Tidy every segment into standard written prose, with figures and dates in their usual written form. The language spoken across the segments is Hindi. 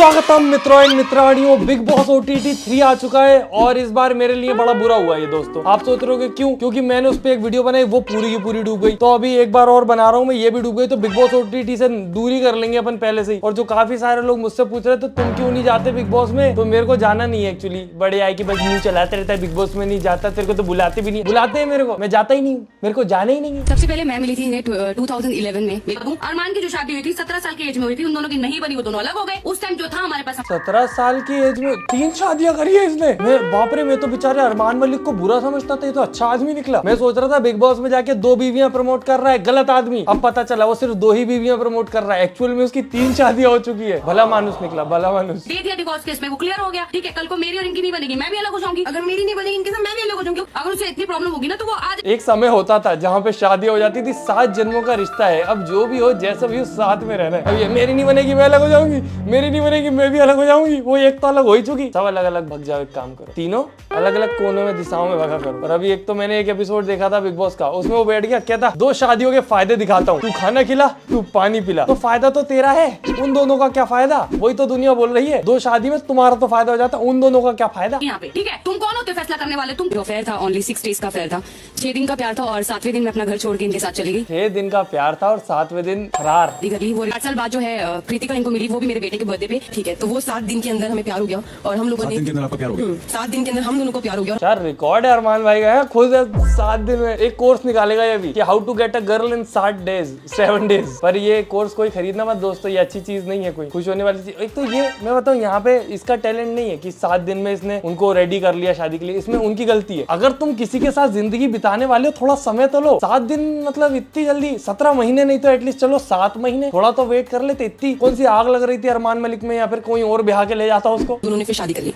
स्वागतम मित्रों एंड मित्राणियों, बिग बॉस OTT 3 आ चुका है और इस बार मेरे लिए बड़ा बुरा हुआ ये दोस्तों। आप सोच रहे हो क्यों? क्योंकि मैंने उस पे एक वीडियो बनाई, वो पूरी की पूरी डूब गई। तो अभी एक बार और बना रहा हूँ मैं, ये भी डूब गई। तो बिग बॉस OTT से दूरी कर लेंगे अपन पहले से ही। और जो काफी सारे लोग मुझसे पूछ रहे तो तुम क्यों नहीं जाते बिग बॉस में, तो मेरे को जाना नहीं है एक्चुअली। बड़े आए कि बस मुंह चलाते रहता है, बिग बॉस में नहीं जाता, तेरे को तो बुलाते भी नहीं। बुलाते हैं मेरे को, मैं जाता ही नहीं हूँ, मेरे को जाना ही नहीं है। सबसे पहले मैं मिली थी इन्हें 2011 में। अरमान की जो शादी हुई थी 17 साल की एज में हुई थी, उन दोनों की नहीं बनी, वो दोनों अलग हो गए। उस टाइम जो था हमारे पास 17 साल की एज में 3 शादियां करी है इसने। मैं बाप रे, मैं तो बेचारे अरमान मलिक को बुरा समझता था, ये तो अच्छा आदमी निकला। मैं सोच रहा था बिग बॉस में जाके 2 बीवियां प्रमोट कर रहा है, गलत आदमी। अब पता चला वो सिर्फ 2 ही बीवियां प्रमोट कर रहा है, एक्चुअल में उसकी 3 शादियां हो चुकी है। भला मानुस निकला, भला मानुस। दे दिया डिवोर्स केस में, वो क्लियर हो गया। ठीक है, कल को मेरी और इनकी नहीं बनेगी, मैं भी अलग हो जाऊंगी। अगर मेरी नहीं बनेगी इनके साथ, मैं भी अलग हो जाऊंगी। अगर उसे इतनी प्रॉब्लम होगी ना तो वो आज एक समय होता था जहाँ पे शादी हो जाती थी, 7 जन्मों का रिश्ता है। अब जो भी हो, जैसा भी हो, साथ में रहना है। अब ये मेरी नहीं बनेगी मैं अलग हो जाऊंगी, मेरी नहीं बनेगी मैं भी अलग हो जाऊंगी। वो एक तो अलग हो ही चुकी, सब अलग अलग भग जाओ। एक काम करो, तीनों अलग अलग कोनों में, दिशाओं में भगा करो। और अभी एक तो मैंने एक एपिसोड देखा था बिग बॉस का, उसमें वो बैठ गया, कहता 2 शादियों के फायदे दिखाता हूँ, तू खाना खिला, तू पानी पिला। तो फायदा तो तेरा है, उन दोनों का क्या फायदा? वही तो दुनिया बोल रही है, 2 शादी में तुम्हारा तो फायदा हो जाता, उन दोनों का क्या फायदा यहाँ पे। ठीक है, तुम कौन होते हो फैसला करने वाले? तुम अफेयर था, ओनली 6 डेज का अफेयर था, 6 दिन का प्यार था और 7वें दिन में अपना घर छोड़ के इनके साथ चली गई। 6 दिन का प्यार था और 7वें दिन फरार। वो 8 साल बाद जो है कृतिका इनको मिली, वो भी मेरे बेटे के बर्थडे पे। ठीक है, तो वो 7 दिन के अंदर हमें प्यार हो गया और हम लोगों ने 7 दिन के अंदर आपका प्यार हो गया। 7 दिन के अंदर हम दोनों को प्यार हो गया। यार रिकॉर्ड है अरमान भाई का, खुद 7 दिन में एक कोर्स निकालेगा ये भी कि how to get a girl in 7 days. पर ये कोर्स कोई खरीदना मत दोस्तों, ये अच्छी चीज नहीं है, कोई खुश होने वाली चीज। एक तो ये मैं बताऊं, यहाँ पे इसका टैलेंट नहीं है कि 7 दिन में इसने उनको रेडी कर लिया शादी के लिए, इसमें उनकी गलती है। अगर तुम किसी के साथ जिंदगी बिताने वाले हो, थोड़ा समय तो लो। 7 दिन मतलब इतनी जल्दी, 17 महीने नहीं तो एटलीस्ट चलो 7 महीने थोड़ा तो वेट कर लेते। इतनी कौन सी आग लग रही थी अरमान मलिक में, या फिर कोई और ब्याह के ले जाता उसको। उन्होंने फिर शादी कर ली।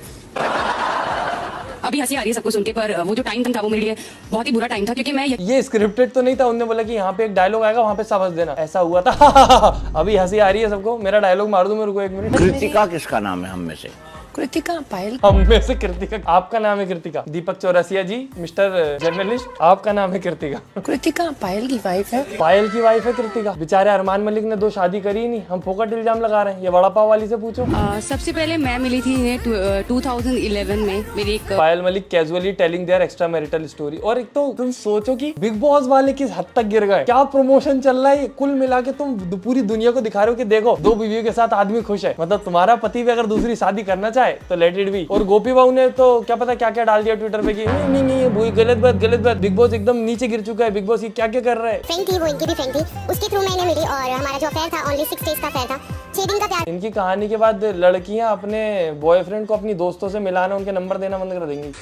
अभी हंसी आ रही है सबको सुन के, पर वो जो टाइम था वो मेरे लिए बहुत ही बुरा टाइम था, क्योंकि मैं ये स्क्रिप्टेड तो नहीं था। उन्होंने बोला कि यहाँ पे एक डायलॉग आएगा, वहाँ पे सब हंस देना, ऐसा हुआ था। अभी हंसी आ रही है सबको, मेरा डायलॉग मार दूं, मेरे को 1 मिनट। कृतिका किसका नाम है हम में से? कृतिका पायल। हम में से कृतिका। आपका नाम है कृतिका? दीपक चौरसिया जी, मिस्टर जर्नलिस्ट, आपका नाम है कृतिका। कृतिका पायल की वाइफ है। पायल की वाइफ है कृतिका। बेचारे अरमान मलिक ने 2 शादी करी ही नहीं, हम फोकट इल्जाम लगा रहे हैं। ये वड़ा पाव वाली से पूछो। सबसे पहले मैं मिली थी इन्हें 2011 में। मेरी एक Payal Malik casually telling their extra marital story. और एक तो तुम सोचो कि बिग बॉस वाले किस हद तक गिर गए, क्या प्रमोशन चल रहा है। कुल मिला के तुम पूरी दुनिया को दिखा रहे हो कि देखो 2 बीवियों के साथ आदमी खुश है। मतलब तुम्हारा पति भी अगर दूसरी शादी करना चाहे तो लेट इट बी। और गोपी बाबू ने तो क्या पता क्या क्या डाल दिया ट्विटर पे कि नहीं नहीं नहीं गलत बात गलत बात। बिग बॉस एकदम नीचे गिर चुका है। बिग बॉस ये क्या क्या कर रहा है। फ्रेंड थी वो, इनकी भी फ्रेंड थी, उसके थ्रू मैंने मिली और हमारा जो अफेयर था ओनली 6 डेज का अफेयर था, 6 दिन का प्यार। इनकी कहानी के बाद लड़कियां अपने बॉयफ्रेंड को अपनी दोस्तों से मिलाना, उनके नंबर देना बंद कर देंगी।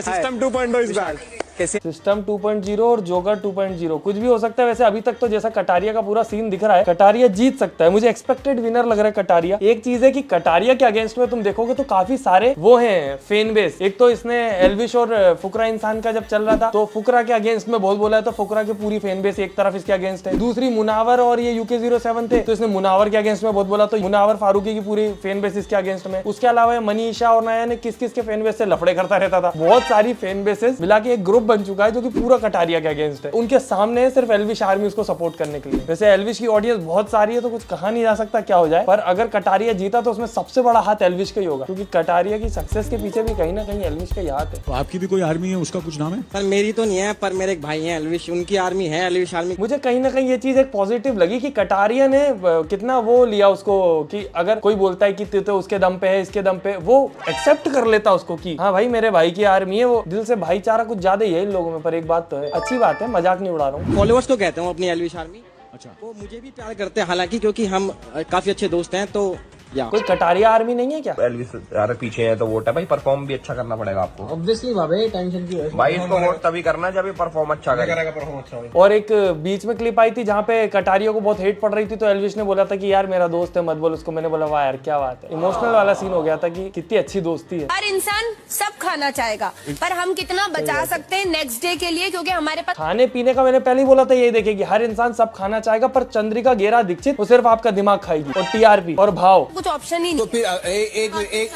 सिस्टम 2.0 इस बार सिस्टम 2.0 और जोकर 2.0 कुछ भी हो सकता है। वैसे अभी तक तो जैसा कटारिया का पूरा सीन दिख रहा है, कटारिया जीत सकता है। मुझे एक्सपेक्टेड विनर लग रहा है कटारिया। एक चीज है कि कटारिया के अगेंस्ट में तुम देखोगे तो काफी सारे वो हैं फैन बेस। एक तो इसने एल्विश और फुकरा इंसान का जब चल रहा था तो फुकरा के अगेंस्ट में बहुत बोला है, तो फुकरा की पूरी फैन बेस एक तरफ इसके अगेंस्ट है। दूसरी मुनावर और ये UK07 थे तो इसने मुनावर के अगेंस्ट में बहुत बोला, तो मुनावर फारूकी की पूरी फैन बेस इसके अगेंस्ट में। उसके अलावा मनीषा और नया ने किस किस के फैन बेस से लफड़े करता रहता था। बहुत सारी फैन बेसेस मिला के एक ग्रुप बन चुका है जो कि कटारिया के अगेंस्ट है। उनके सामने है सिर्फ एल्विश आर्मी उसको सपोर्ट करने के लिए। वैसे एल्विश की ऑडियंस बहुत सारी है तो कुछ कहा नहीं जा सकता क्या हो जाए, पर अगर कटारिया जीता तो उसमें सबसे बड़ा हाथ एल्विश का ही होगा, क्योंकि कटारिया की सक्सेस के पीछे भी कहीं ना कहीं एल्विश का ही हाथ है। तो आपकी भी कोई आर्मी है, उसका कुछ नाम है? पर मेरी तो नहीं है, पर मेरे एक भाई हैं एल्विश, उनकी आर्मी है एल्विश आर्मी। मुझे कहीं ना कहीं ये चीज एक पॉजिटिव लगी कि कटारिया ने कितना वो लिया उसको, कि अगर कोई बोलता है कि तो उसके दम पे है, इसके दम पे, वो एक्सेप्ट कर लेता उसको कि हाँ भाई मेरे भाई की आर्मी है। वो दिल से भाईचारा कुछ ज्यादा ही है इन लोगों में। पर एक बात तो है, अच्छी बात है, मजाक नहीं उड़ा रहा हूँ। फॉलोअर्स तो कहते हैं अपनी एल्विश आर्मी। अच्छा, वो मुझे भी प्यार करते हैं, हालांकि क्योंकि हम काफी अच्छे दोस्त हैं। तो या कोई कटारिया आर्मी नहीं है क्या? एल्विस यार पीछे है तो वोट है भाई, परफॉर्म भी अच्छा करना पड़ेगा आपको। ऑब्वियसली भाई टेंशन की है भाई इसको वोट तभी करना जब ये परफॉर्म अच्छा करेगा। परफॉर्म अच्छा और एक बीच में क्लिप आई थी जहाँ पे कटारिया को बहुत हेट पड़ रही थी, तो एल्विश ने बोला था कि यार मेरा दोस्त है मत बोल उसको। मैंने बोला वाह यार क्या बात है, इमोशनल वाला सीन हो गया था कि कितनी अच्छी दोस्ती है। हर इंसान सब खाना चाहेगा, पर हम कितना बचा सकते हैं नेक्स्ट डे के लिए, क्योंकि हमारे पास खाने पीने का मैंने पहले ही बोला था यही देखेगी, हर इंसान सब खाना चाहेगा, पर चंद्रिका गेरा दीक्षित वो सिर्फ आपका दिमाग खाएगी और TRP और भाव। कुछ ऑप्शन ही नहीं। फिर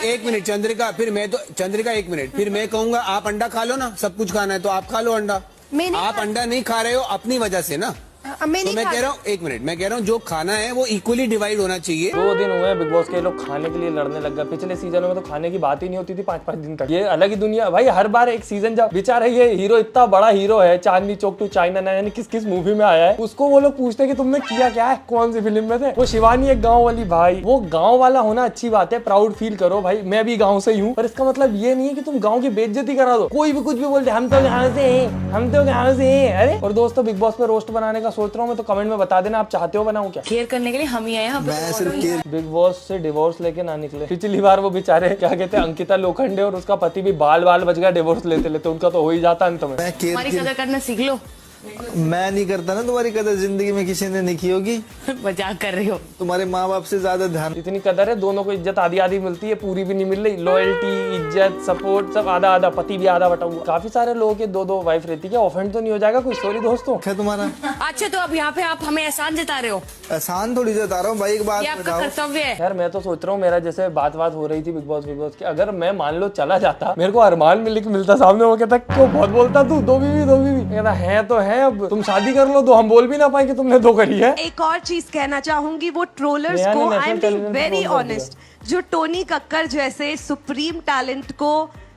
एक मिनट चंद्रिका, फिर मैं तो चंद्रिका 1 मिनट, फिर मैं कहूंगा आप अंडा खा लो ना, सब कुछ खाना है तो आप खा लो अंडा। आप अंडा नहीं खा रहे हो अपनी वजह से ना, मैं तो नहीं मैं कह रहा हूँ, एक मिनट, मैं कह रहा हूँ जो खाना है वो इक्वली डिवाइड होना चाहिए। 2 दिन हुए हैं बिग बॉस के, लोग खाने के लिए लड़ने लग गए। पिछले सीजनों में तो खाने की बात ही नहीं होती थी 5-5 दिन तक। ये अलग ही दुनिया भाई, हर बार एक सीजन जब बेचारा ये हीरो इतना बड़ा हीरो है, चांदनी चौक टू चाइना ना यानी किस किस मूवी में आया है, उसको वो लोग पूछते हैं कि तुमने किया क्या है, कौन सी फिल्म में थे। वो शिवानी एक गाँव वाली, भाई वो गाँव वाला होना अच्छी बात है, प्राउड फील करो भाई, मैं भी गाँव से ही हूँ, पर इसका मतलब ये नहीं है कि तुम गाँव की बेइज्जती करा दो। कोई भी कुछ भी बोलते हम तो गाँव से हैं, हम तो गाँव से हैं। अरे और दोस्तों, बिग बॉस पे रोस्ट बनाने का सोच रहा हूँ मैं, तो कमेंट में बता देना आप चाहते हो बनाऊं क्या। केयर करने के लिए हम ही आए हैं। बिग बॉस से डिवोर्स लेके ना निकले। पिछली बार वो बेचारे क्या कहते हैं, अंकिता लोखंडे और उसका पति भी बाल बच गया डिवोर्स लेते लेते, उनका तो हो ही जाता अंत में। हमारी कदर करना सीख लो। मैं नहीं करता ना तुम्हारी कदर, जिंदगी में किसी ने नहीं की होगी। मजाक कर रही हो। तुम्हारे माँ बाप से ज्यादा ध्यान। इतनी कदर है, दोनों को इज्जत आधी आधी मिलती है, पूरी भी नहीं मिल रही। लॉयल्टी, इज्जत, सपोर्ट सब आधा आधा, पति भी आधा बटा हुआ। काफी सारे लोगों के 2-2 वाइफ रहती है, ऑफेंड तो नहीं हो जाएगा कोई? सॉरी दोस्तों। है तुम्हारा। अच्छा तो अब यहाँ पे आप हमें एहसान जता रहे हो? एहसान थोड़ी जता रहा हूँ भाई, एक बात ये आपका बताओ। कर्तव्य है। यार मैं तो सोच रहा हूँ, मेरा जैसे बात हो रही थी बिग बॉस की, अगर मैं मान लो चला जाता, मेरे को अरमान मिलता सामने, वो कहता क्यों बहुत बोलता तू, 2 बीवी कहता है तो है, अब तुम शादी कर लो, तो हम बोल भी ना पाए कि तुमने 2 करी है। एक और चीज कहना चाहूंगी, वो ट्रोलर्स नया को, ने I am national being television very troll कर ऑनेस्ट, जो टोनी कक्कर जैसे सुप्रीम टैलेंट को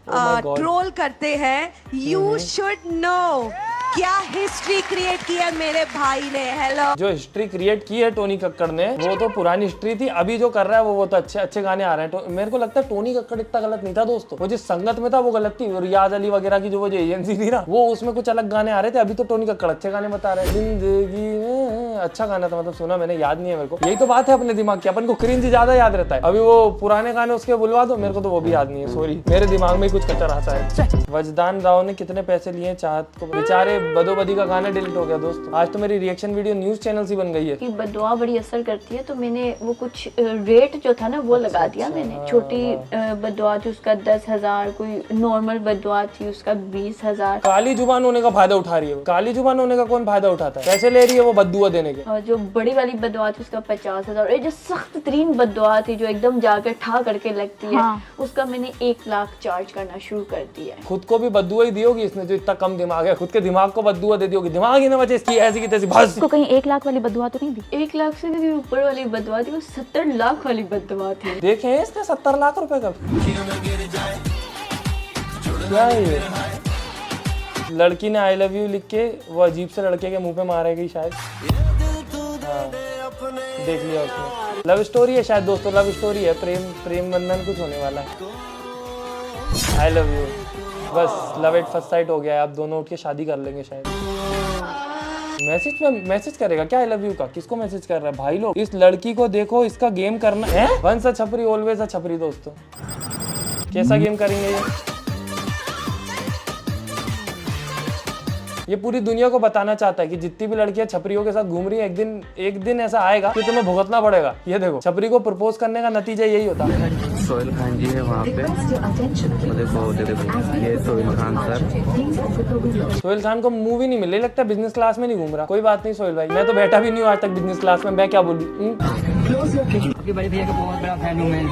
God. ट्रोल करते हैं, यू शुड नो क्या हिस्ट्री क्रिएट की है मेरे भाई ने। हेलो, जो हिस्ट्री क्रिएट की है टोनी कक्कड़ ने, वो तो पुरानी हिस्ट्री थी। अभी जो कर रहा है वो तो अच्छे गाने आ रहे हैं। मेरे को लगता है टोनी कक्कड़ इतना गलत नहीं था दोस्तों, वो जिस संगत में था वो गलत थी। और रियाज अली वगैरह की जो एजेंसी थी ना, वो उसमें कुछ अलग गाने आ रहे थे। अभी तो टोनी कक्कड़ अच्छे गाने बता रहे हैं। जिंदगी में अच्छा गाना था, मतलब सुना मैंने, याद नहीं है मेरे को। यही तो बात है अपने दिमाग की, अपन को क्रिंज ज्यादा याद रहता है। अभी वो पुराने गाने उसके बुलवा दो, मेरे को तो वो भी याद नहीं है। सॉरी, मेरे दिमाग में कुछ कचरा आता है। वजदान राव ने कितने पैसे लिए चाहत को, बेचारे बदोबदी का गाना डिलीट हो गया दोस्तों। आज तो मेरी रिएक्शन वीडियो न्यूज चैनल से बन गई है कि बददुआ बड़ी असर करती है, तो मैंने वो कुछ रेट जो था ना वो लगा दिया मैंने। छोटी बददुआ थी उसका 10,000, कोई नॉर्मल बददुआ थी उसका 20,000। काली जुबान होने का फायदा उठा रही है। काली जुबान होने का कौन फायदा उठाता है? पैसे ले रही है वो बददुआ देने के। और जो बड़ी वाली बददुआ थी उसका 50,000। और जो सख्त तरीन बददुआ थी, जो एकदम जाकर ठा करके लगती है, उसका मैंने 1 लाख चार्ज करना शुरू कर दिया है। खुद को भी बददुआ ही दी होगी इसने, जो इतना कम दिमाग है, खुद के दिमाग को बददुआ दे दी होगी। दिमाग ही ना बचे इसकी, ऐसी की तैसी बस। उसको कहीं 1 लाख वाली बददुआ तो नहीं दी? 1 लाख से भी ऊपर वाली बददुआ थी, वो 70 लाख वाली बददुआ थी। देखे इसने 70 लाख रुपए का। क्या है ये? लड़की ने आई लव यू लिख के वो अजीब से लड़के के मुंह पे मारेगी शायद। हाँ, देख लिया उसने। लव स्टोरी है शायद दोस्तों, लव स्टोरी है, प्रेम बंधन कुछ होने वाला है। आई लव यू, बस लव एट फर्स्ट साइट हो गया है। आप दोनों उठ के शादी कर लेंगे शायद। मैसेज करेगा क्या आई लव यू का? किसको मैसेज कर रहा है भाई लोग? इस लड़की को देखो, इसका गेम करना है। वंस अ छपरी ऑलवेज अ छपरी दोस्तों। कैसा गेम करेंगे ये पूरी दुनिया को बताना चाहता है कि जितनी भी लड़कियां छपरियों के साथ घूम रही हैं, एक दिन ऐसा आएगा कि तुम्हें भुगतना पड़ेगा। ये देखो, छपरी को प्रपोज करने का नतीजा यही होता है। सोहेल खान जी है वहाँ पे, देखो ये सोहेल खान सर। सोहेल खान को मूवी नहीं मिल रही, लगता है बिजनेस क्लास में नहीं घूम रहा। कोई बात नहीं सोहेल भाई, मैं तो बैठा भी नहीं हूँ आज तक बिजनेस क्लास में, मैं क्या बोलूँ। बड़े भैया का बहुत बड़ा फैन हूँ मैं,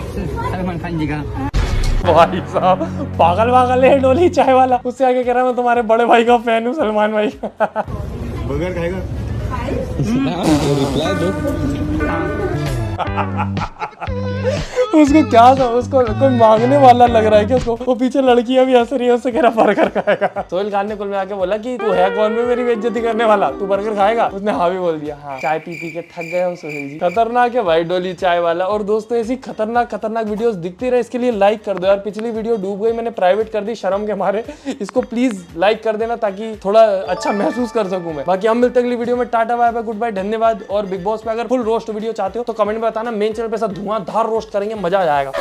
सलमान खान जी का। भाई साहब पागल है डोली चाय वाला, उससे आगे कह रहा मैं तुम्हारे बड़े भाई का फैन हूँ सलमान भाई। बर्गर खाएगा? उसको क्या था, उसको कोई मांगने वाला लग रहा है कि उसको, वो पीछे लड़कियां भी हंस रही है, उससे कह रहा बर्गर खाएगा। सोहेल खान ने कुल में आके बोला कि तू है कौन में मेरी बेइज्जती करने वाला, तू बर्गर खाएगा? उसने हाँ भी बोल दिया। हाँ, चाय पी के थक गए हम सोहेल जी। खतरनाक है भाई डोली चाय वाला। और दोस्तों ऐसी खतरनाक वीडियोस दिखती रहे, इसके लिए लाइक कर दो यार। पिछली वीडियो डूब गई, मैंने प्राइवेट कर दी शर्म के मारे। इसको प्लीज लाइक कर देना ताकि थोड़ा अच्छा महसूस कर सकूं मैं। बाकी हम मिलते अगली वीडियो में। Tata bye bye, goodbye, धन्यवाद। और बिग बॉस पे अगर फुल रोस्ट वीडियो चाहते हो तो कमेंट में बताना, मेन चैनल पे ऐसा धुआंधार रोस्ट करेंगे, मजा आ जाएगा।